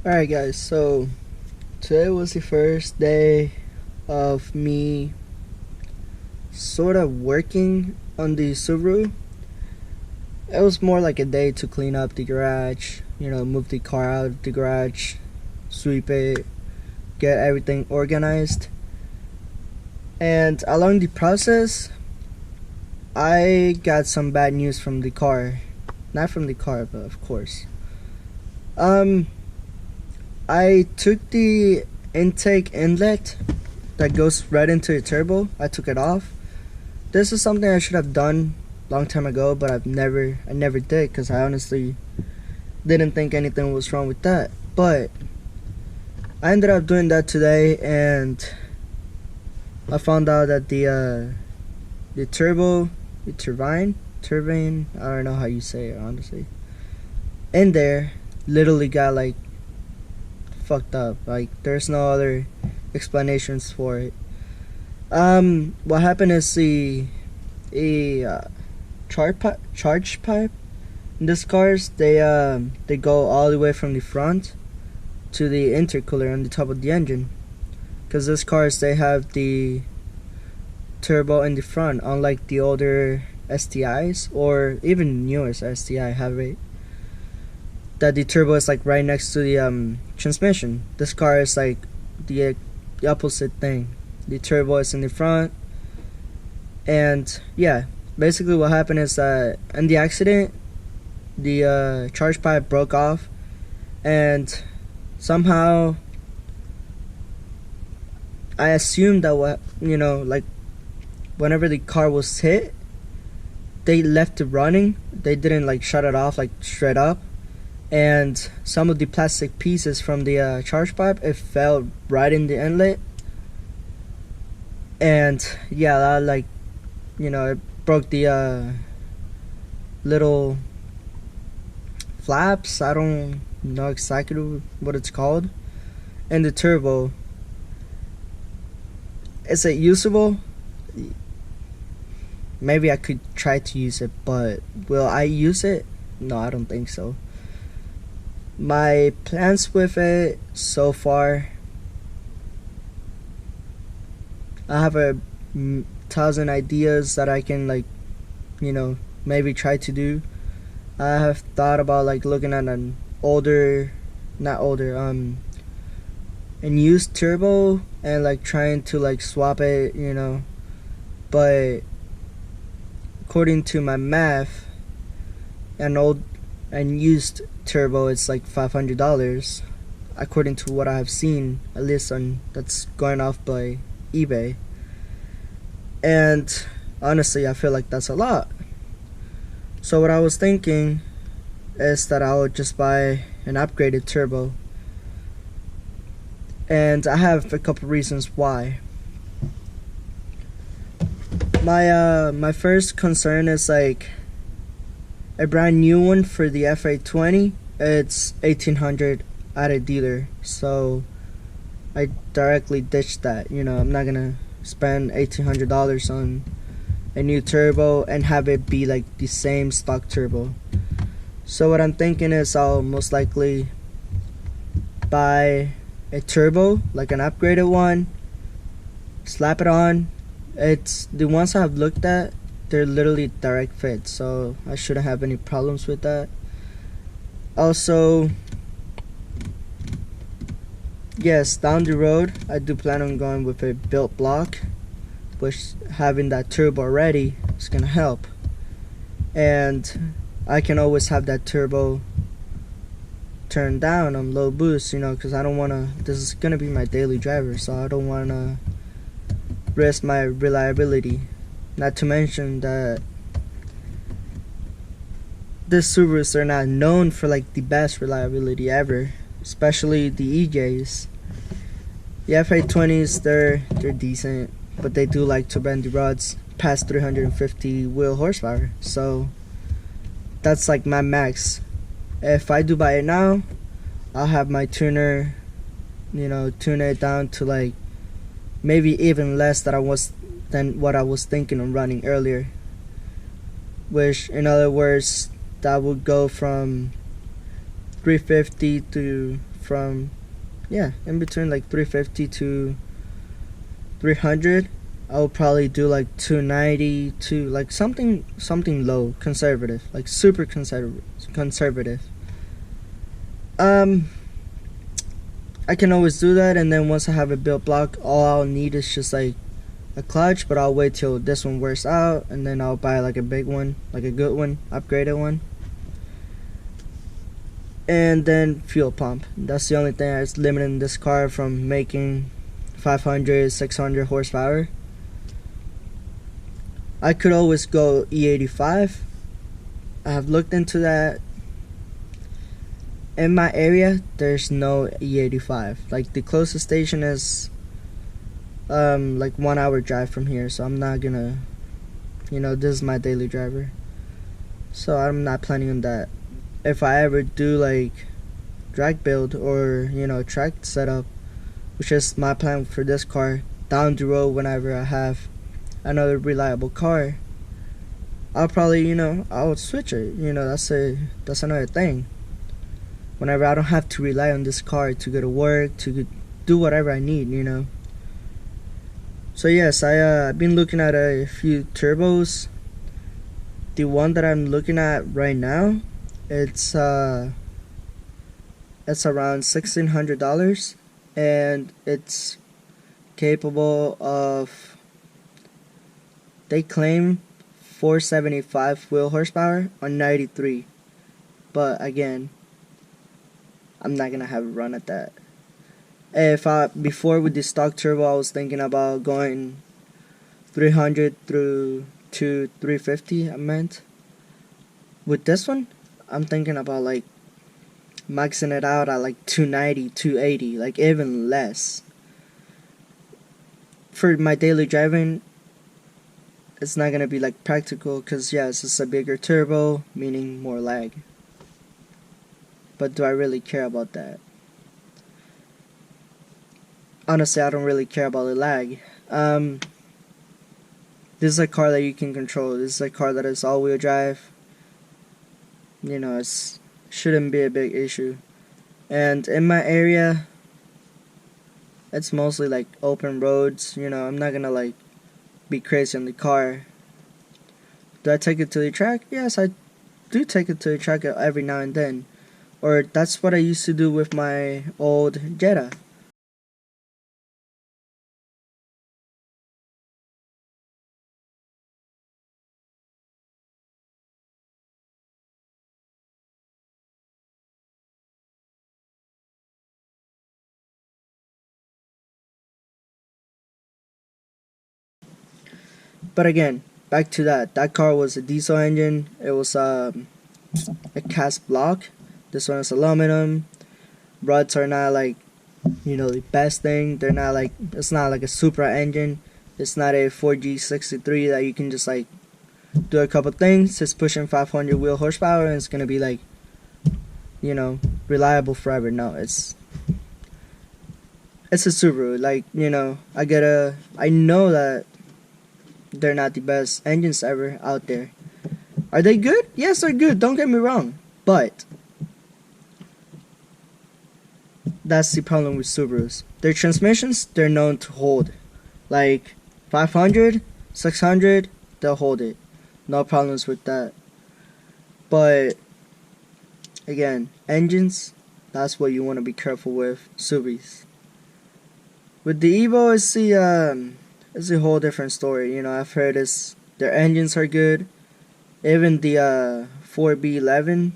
Alright guys, so today was the first day of me sort of working on the Subaru. It was more like a day to clean up the garage, move the car out of the garage, sweep it, get everything organized. And along the process, I got some bad news from the car. Not from the car, but of course. I took the intake inlet that goes right into the turbo. I took it off. This is something I should have done long time ago, but I never did, because I honestly didn't think anything was wrong with that. But I ended up doing that today, and I found out that the turbine, I don't know how you say it honestly, in there literally got like fucked up. Like, there's no other explanations for it. What happened is the charge pipe in these cars, they go all the way from the front to the intercooler on the top of the engine, because these cars, they have the turbo in the front, unlike the older STIs or even newer STI have it, that the turbo is like right next to the transmission. This car is like the opposite thing. The turbo is in the front, and yeah, basically what happened is that in the accident, the charge pipe broke off, and somehow I assumed that like whenever the car was hit, they left it running. They didn't like shut it off like straight up, and some of the plastic pieces from the charge pipe, it fell right in the inlet, and yeah, that it broke the little flaps. I don't know exactly what it's called. And the turbo, is it usable? Maybe I could try to use it, but will I use it? No, I don't think so. My plans with it so far, I have a thousand ideas that I can maybe try to do. I have thought about looking at an used turbo and trying to swap it, but according to my math, an old and used turbo, it's like $500, according to what I have seen, at least that's going off by eBay. And honestly, I feel like that's a lot. So what I was thinking is that I would just buy an upgraded turbo, and I have a couple reasons why. My first concern is a brand new one for the F820. It's $1,800 at a dealer, so I directly ditched that. I'm not gonna spend $1,800 on a new turbo and have it be like the same stock turbo. So what I'm thinking is I'll most likely buy a turbo, like an upgraded one, slap it on. It's the ones I've looked at, they're literally direct fit, so I shouldn't have any problems with that. Also, yes, down the road I do plan on going with a built block, which having that turbo already is gonna help, and I can always have that turbo turned down on low boost, because I don't wanna, this is gonna be my daily driver, so I don't wanna risk my reliability. Not to mention that the Subarus are not known for the best reliability ever, especially the EJs. The F820s, they're decent, but they do like to bend the rods past 350 wheel horsepower, so that's like my max. If I do buy it now, I'll have my tuner, tune it down to maybe even less than what I was thinking of running earlier, which in other words, that would go from 350 to from, yeah, in between like 350 to 300. I would probably do like 290 to like something low, conservative, like super conservative. Um, I can always do that, and then once I have a built block, all I'll need is just like a clutch, but I'll wait till this one wears out, and then I'll buy like a big one, like a good one, upgraded one. And then fuel pump. That's the only thing that's limiting this car from making 500, 600 horsepower. I could always go E85. I have looked into that. In my area, there's no E85. Like the closest station is like 1 hour drive from here, so I'm not gonna, this is my daily driver, so I'm not planning on that. If I ever do like drag build or track setup, which is my plan for this car down the road, whenever I have another reliable car, I'll probably I'll switch it. That's another thing. Whenever I don't have to rely on this car to go to work, to do whatever I need, So yes, I've been looking at a few turbos. The one that I'm looking at right now, it's around $1,600, and it's capable of, they claim 475 wheel horsepower on 93, but again, I'm not gonna have a run at that. Before with the stock turbo, I was thinking about going 300 through to 350. I meant. With this one, I'm thinking about like maxing it out at like 290, 280, like even less. For my daily driving, it's not gonna be like practical, because yes, it's a bigger turbo, meaning more lag. But do I really care about that? Honestly, I don't really care about the lag. This is a car that you can control. This is a car that is all-wheel drive. It shouldn't be a big issue. And in my area, it's mostly like open roads. I'm not gonna like be crazy on the car. Do I take it to the track? Yes, I do take it to the track every now and then. Or that's what I used to do with my old Jetta. But again, back to that. That car was a diesel engine. It was a cast block. This one is aluminum. Rods are not like, the best thing. They're not like, it's not like a Supra engine. It's not a 4G63 that you can just like do a couple things. It's pushing 500 wheel horsepower and it's gonna be like, reliable forever. No, it's a Subaru. Like, I know that they're not the best engines ever out there. Are they good? Yes, they're good. Don't get me wrong. But that's the problem with Subarus. Their transmissions, they're known to hold. Like 500, 600, they'll hold it. No problems with that. But again, engines, that's what you want to be careful with. Subis. With the Evo, it's a whole different story. I've heard their engines are good. Even the 4B11,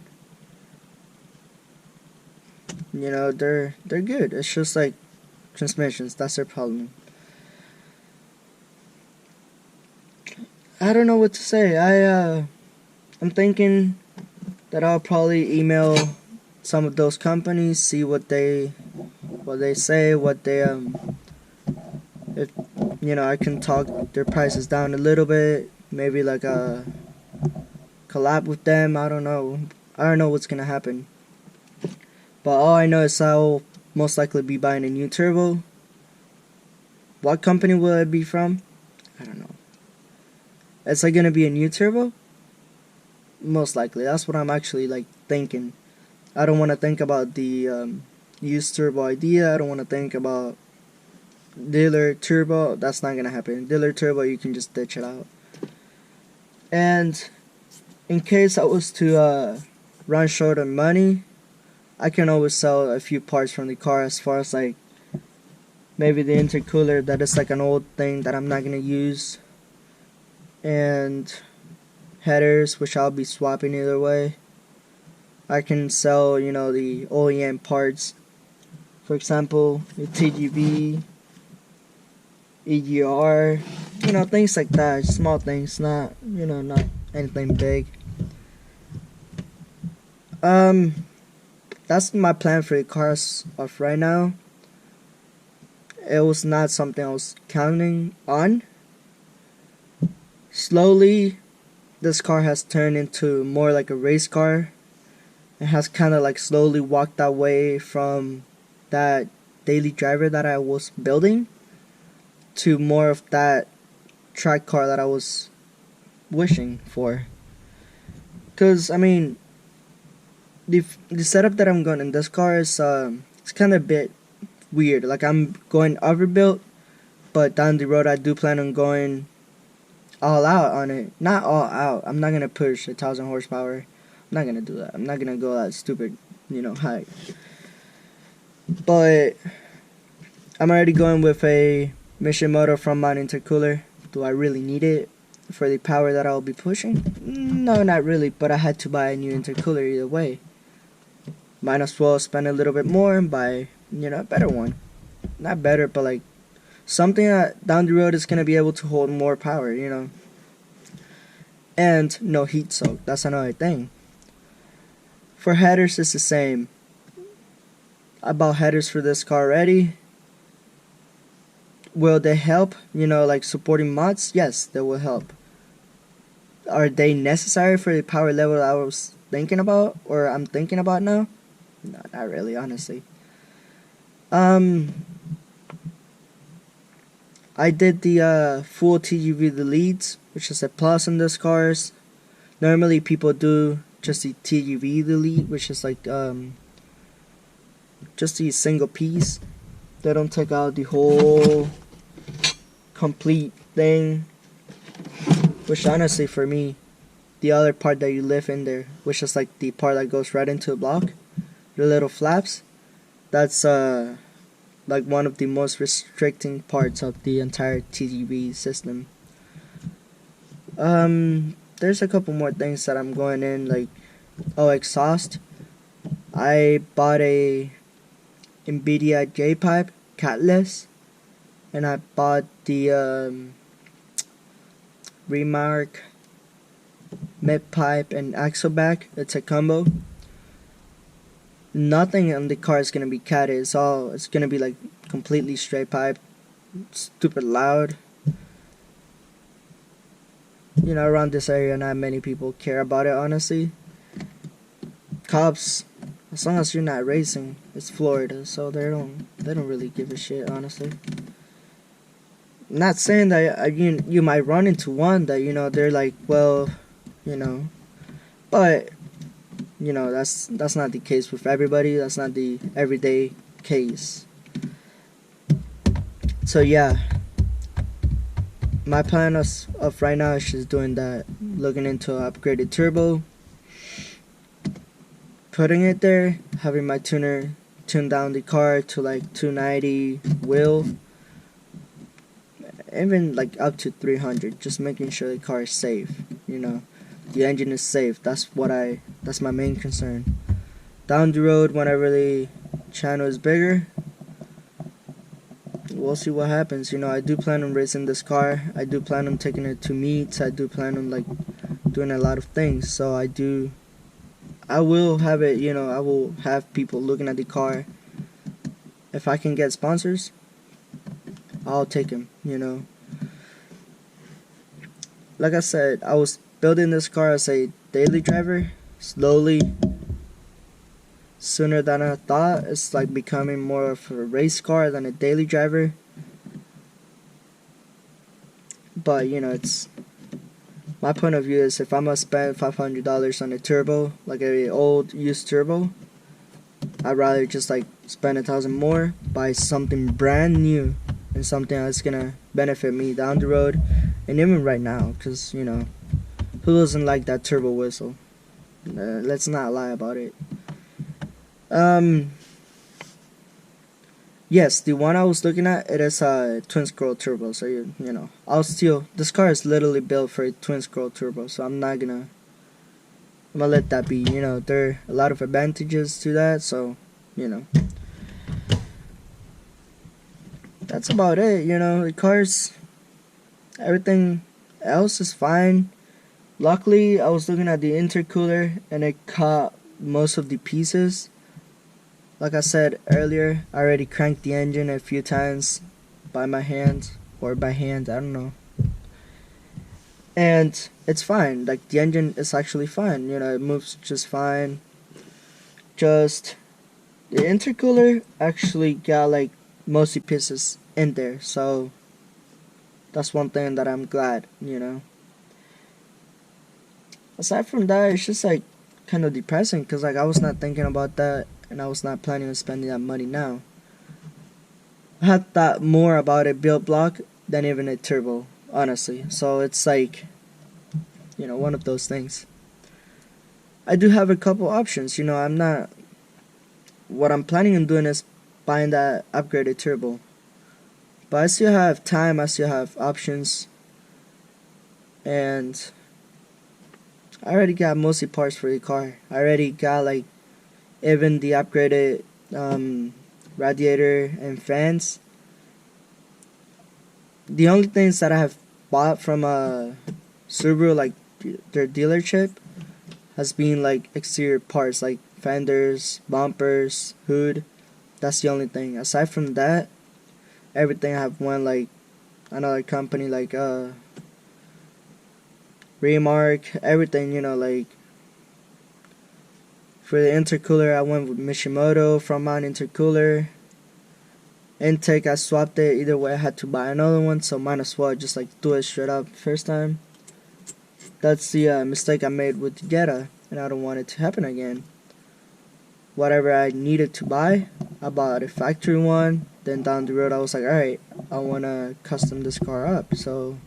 they're good. It's just like transmissions. That's their problem. I don't know what to say. I'm thinking that I'll probably email some of those companies, see what they say, what they if I can talk their prices down a little bit, maybe like a collab with them. I don't know what's gonna happen, but all I know is I'll most likely be buying a new turbo. What company will it be from? I don't know. It's like gonna be a new turbo? Most likely. That's what I'm actually like thinking. I don't want to think about the used turbo idea. I don't want to think about dealer turbo. That's not gonna happen. Dealer turbo, you can just ditch it out. And in case I was to run short on money, I can always sell a few parts from the car, as far as like maybe the intercooler that is like an old thing that I'm not gonna use, and headers, which I'll be swapping either way. I can sell, you know, the OEM parts, for example, the TGV, EGR, you know, things like that, small things, not, you know, not anything big. That's my plan for the cars of right now. It was not something I was counting on. Slowly, this car has turned into more like a race car. It has kind of like slowly walked away from that daily driver that I was building to more of that track car that I was wishing for. Because, I mean, the setup that I'm going in this car is it's kind of a bit weird. Like, I'm going overbuilt, but down the road I do plan on going all out on it. Not all out. I'm not going to push 1,000 horsepower. I'm not going to do that. I'm not going to go that stupid, you know, height. But I'm already going with a Mission Moto front mount intercooler. Do I really need it for the power that I'll be pushing? No, not really, but I had to buy a new intercooler either way. Might as well spend a little bit more and buy, you know, a better one. Not better, but like something that down the road is going to be able to hold more power, you know. And no heat soak, that's another thing. For headers, it's the same. I bought headers for this car already. Will they help, you know, like supporting mods? Yes, they will help. Are they necessary for the power level I was thinking about, or I'm thinking about now? No, not really, honestly. I did the full TGV deletes, which is a plus in this cars. Normally people do just the TGV delete, which is like just the single piece. They don't take out the whole complete thing, which honestly for me, the other part that you live in there, which is like the part that goes right into the block, the little flaps, that's like one of the most restricting parts of the entire TGV system. There's a couple more things that I'm going in, like exhaust. I bought a NVIDIA J-Pipe catless, and I bought the Remark mid pipe and axle back. It's a combo. Nothing on the car is gonna be catted. It's gonna be like completely straight pipe, stupid loud. You know, around this area, not many people care about it, honestly. Cops, as long as you're not racing, it's Florida, so they don't really give a shit, honestly. Not saying that you might run into one that, you know, they're like, well, you know, but you know, that's not the case with everybody. That's not the everyday case. So yeah, my plan of right now is just doing that, looking into upgraded turbo, putting it there, having my tuner tune down the car to like 290 wheel, even like up to 300, just making sure the car is safe, you know, the engine is safe. That's my main concern. Down the road, whenever the channel is bigger, we'll see what happens. You know, I do plan on racing this car. I do plan on taking it to meets. I do plan on like doing a lot of things. So I will have it, you know, I will have people looking at the car. If I can get sponsors, I'll take them, you know. Like I said, I was building this car as a daily driver. Slowly, sooner than I thought, it's like becoming more of a race car than a daily driver. But, you know, it's my point of view is if I'm gonna spend $500 on a turbo, like a old used turbo, I'd rather just like spend 1,000 more, buy something brand new and something that's gonna benefit me down the road and even right now, because you know, who doesn't like that turbo whistle? Let's not lie about it. Yes, the one I was looking at, it is a twin scroll turbo, so you know, this car is literally built for a twin scroll turbo, so I'm gonna let that be. You know, there are a lot of advantages to that, so you know, that's about it. You know, the cars, everything else is fine. Luckily, I was looking at the intercooler and it caught most of the pieces. Like I said earlier, I already cranked the engine a few times by my hand or by hand, I don't know. And it's fine. Like the engine is actually fine. You know, it moves just fine. Just the intercooler actually got like most of the pieces in there, so that's one thing that I'm glad, you know. Aside from that, it's just like kind of depressing because like I was not thinking about that and I was not planning on spending that money now. I had thought more about a build block than even a turbo, honestly. So it's like, you know, one of those things. I do have a couple options, you know. What I'm planning on doing is buying that upgraded turbo. But I still have time, I still have options, and I already got mostly parts for the car. I already got like even the upgraded radiator and fans. The only things that I have bought from Subaru, like their dealership, has been like exterior parts like fenders, bumpers, hood. That's the only thing. Aside from that, everything I have went like another company like Remark, everything, you know, like for the intercooler I went with Mishimoto Front Mount intercooler. Intake I swapped it, either way I had to buy another one, so might as well just like do it straight up first time. That's the mistake I made with the Jetta, and I don't want it to happen again. Whatever I needed to buy, I bought a factory one. Then down the road I was like, alright, I wanna custom this car up, so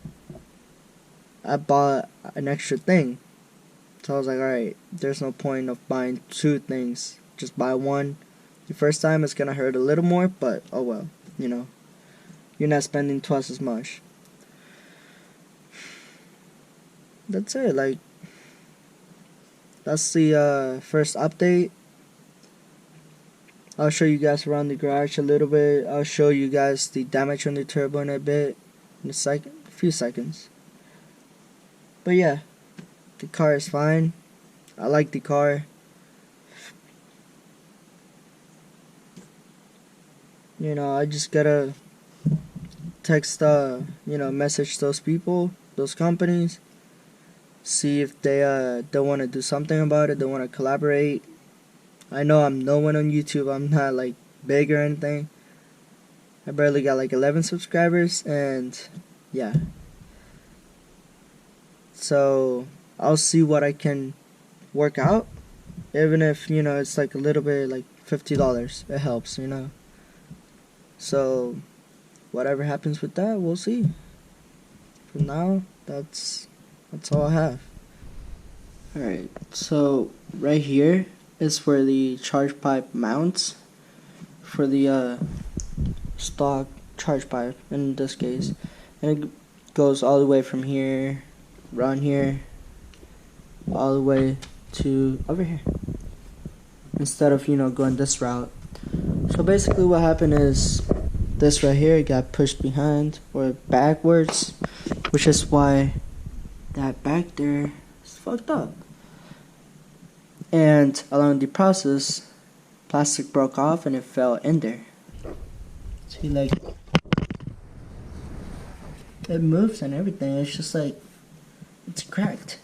I bought an extra thing. So I was like, alright, there's no point of buying two things. Just buy one. The first time it's gonna hurt a little more, but oh well, you know. You're not spending twice as much. That's it, like, that's the first update. I'll show you guys around the garage a little bit. I'll show you guys the damage on the turbo in a bit, in a few seconds. But yeah, the car is fine. I like the car. You know, I just gotta text, you know, message those people, those companies, see if they want to do something about it. They want to collaborate. I know I'm no one on YouTube. I'm not like big or anything. I barely got like 11 subscribers, and yeah. So I'll see what I can work out, even if, you know, it's like a little bit, like $50. It helps, you know. So whatever happens with that, we'll see. For now, that's all I have. Alright, so right here is where the charge pipe mounts for the stock charge pipe in this case, and it goes all the way from here, around here, all the way to over here, instead of, you know, going this route. So basically what happened is this right here got pushed behind or backwards, which is why that back there is fucked up. And along the process, plastic broke off and it fell in there. See, like, it moves and everything. It's just like, it's cracked.